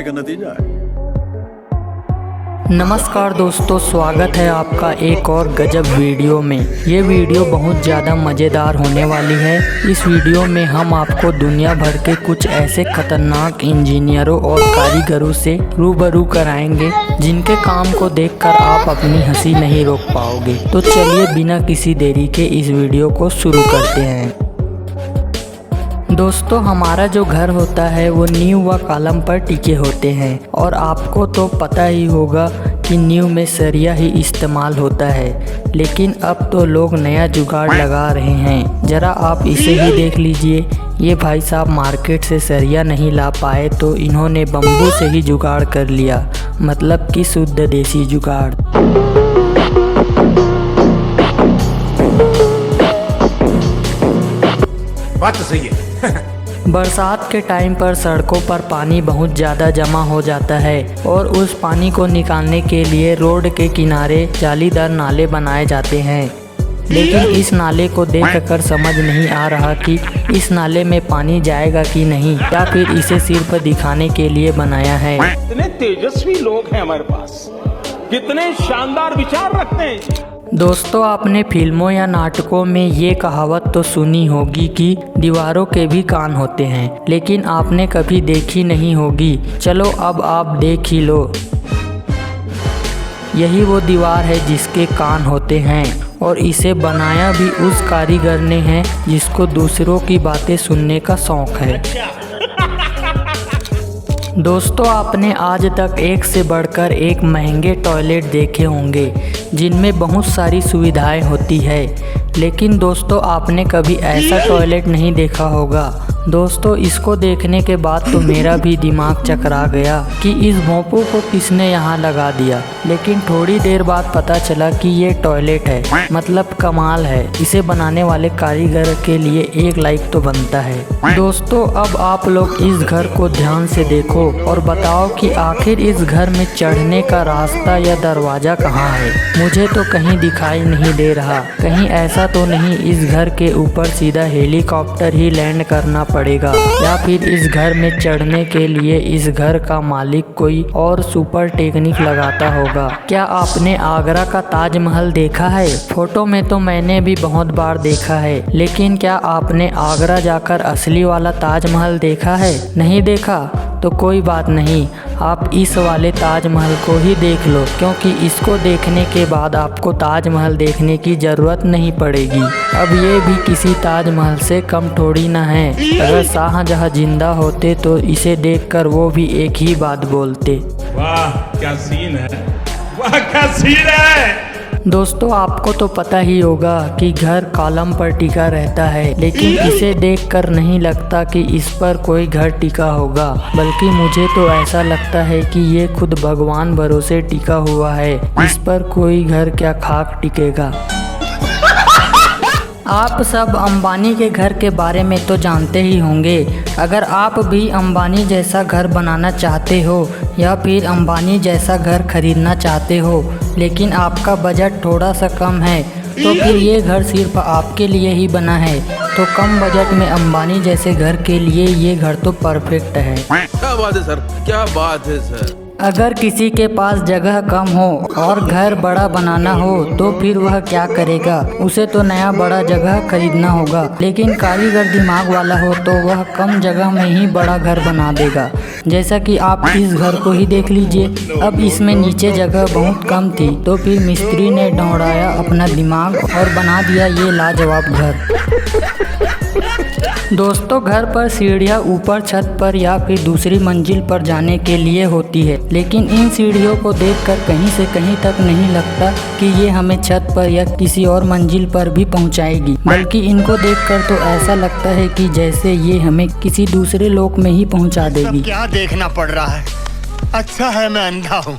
का नतीजा है। नमस्कार दोस्तों, स्वागत है आपका एक और गजब वीडियो में। ये वीडियो बहुत ज़्यादा मज़ेदार होने वाली है। इस वीडियो में हम आपको दुनिया भर के कुछ ऐसे खतरनाक इंजीनियरों और कारीगरों से रूबरू कराएंगे जिनके काम को देखकर आप अपनी हंसी नहीं रोक पाओगे। तो चलिए बिना किसी देरी के इस वीडियो को शुरू करते हैं। दोस्तों, हमारा जो घर होता है वो नींव व कॉलम पर टिके होते हैं और आपको तो पता ही होगा कि नींव में सरिया ही इस्तेमाल होता है। लेकिन अब तो लोग नया जुगाड़ लगा रहे हैं। ज़रा आप इसे ही देख लीजिए। ये भाई साहब मार्केट से सरिया नहीं ला पाए तो इन्होंने बम्बू से ही जुगाड़ कर लिया, मतलब कि शुद्ध देसी जुगाड़। बात तो सही है। बरसात के टाइम पर सड़कों पर पानी बहुत ज़्यादा जमा हो जाता है और उस पानी को निकालने के लिए रोड के किनारे जालीदार नाले बनाए जाते हैं। लेकिन इस नाले को देखकर समझ नहीं आ रहा कि इस नाले में पानी जाएगा कि नहीं, या फिर इसे सिर्फ दिखाने के लिए बनाया है। कितने तेजस्वी लोग हैं हमारे पास, कितने शानदार विचार रखते हैं। दोस्तों, आपने फिल्मों या नाटकों में ये कहावत तो सुनी होगी कि दीवारों के भी कान होते हैं, लेकिन आपने कभी देखी नहीं होगी। चलो अब आप देख ही लो। यही वो दीवार है जिसके कान होते हैं और इसे बनाया भी उस कारीगर ने है जिसको दूसरों की बातें सुनने का शौक है। दोस्तों, आपने आज तक एक से बढ़कर एक महंगे टॉयलेट देखे होंगे जिनमें बहुत सारी सुविधाएं होती है, लेकिन दोस्तों आपने कभी ऐसा टॉयलेट नहीं देखा होगा। दोस्तों, इसको देखने के बाद तो मेरा भी दिमाग चकरा गया कि इस भोंपू को किसने यहाँ लगा दिया। लेकिन थोड़ी देर बाद पता चला कि ये टॉयलेट है, मतलब कमाल है। इसे बनाने वाले कारीगर के लिए एक लाइक तो बनता है। दोस्तों, अब आप लोग इस घर को ध्यान से देखो और बताओ कि आखिर इस घर में चढ़ने का रास्ता या दरवाजा कहाँ है। मुझे तो कहीं दिखाई नहीं दे रहा। कहीं ऐसा तो नहीं इस घर के ऊपर सीधा हेलीकॉप्टर ही लैंड करना पड़ेगा, या फिर इस घर में चढ़ने के लिए इस घर का मालिक कोई और सुपर टेक्निक लगाता होगा। क्या आपने आगरा का ताजमहल देखा है? फोटो में तो मैंने भी बहुत बार देखा है, लेकिन क्या आपने आगरा जाकर असली वाला ताजमहल देखा है? नहीं देखा तो कोई बात नहीं, आप इस वाले ताजमहल को ही देख लो, क्योंकि इसको देखने के बाद आपको ताजमहल देखने की ज़रूरत नहीं पड़ेगी। अब ये भी किसी ताजमहल से कम थोड़ी ना है। अगर शाहजहां जिंदा होते तो इसे देखकर वो भी एक ही बात बोलते, वाह क्या सीन है, वाह क्या सीन है। दोस्तों, आपको तो पता ही होगा कि घर कॉलम पर टिका रहता है, लेकिन इसे देखकर नहीं लगता कि इस पर कोई घर टिका होगा, बल्कि मुझे तो ऐसा लगता है कि ये खुद भगवान भरोसे टिका हुआ है। इस पर कोई घर क्या खाक टिकेगा। आप सब अंबानी के घर के बारे में तो जानते ही होंगे। अगर आप भी अंबानी जैसा घर बनाना चाहते हो या फिर अंबानी जैसा घर खरीदना चाहते हो, लेकिन आपका बजट थोड़ा सा कम है, तो फिर ये घर सिर्फ आपके लिए ही बना है। तो कम बजट में अंबानी जैसे घर के लिए ये घर तो परफेक्ट है। क्या बात है सर, क्या बात है सर। अगर किसी के पास जगह कम हो और घर बड़ा बनाना हो तो फिर वह क्या करेगा? उसे तो नया बड़ा जगह खरीदना होगा। लेकिन कारीगर दिमाग वाला हो तो वह कम जगह में ही बड़ा घर बना देगा। जैसा कि आप इस घर को ही देख लीजिए। अब इसमें नीचे जगह बहुत कम थी, तो फिर मिस्त्री ने दौड़ाया अपना दिमाग और बना दिया ये लाजवाब घर। दोस्तों, घर पर सीढ़ियाँ ऊपर छत पर या फिर दूसरी मंजिल पर जाने के लिए होती है, लेकिन इन सीढ़ियों को देखकर कहीं से कहीं तक नहीं लगता कि ये हमें छत पर या किसी और मंजिल पर भी पहुंचाएगी, बल्कि इनको देखकर तो ऐसा लगता है कि जैसे ये हमें किसी दूसरे लोक में ही पहुंचा देगी। क्या देखना पड़ रहा है? अच्छा है मैं अंधा हूँ।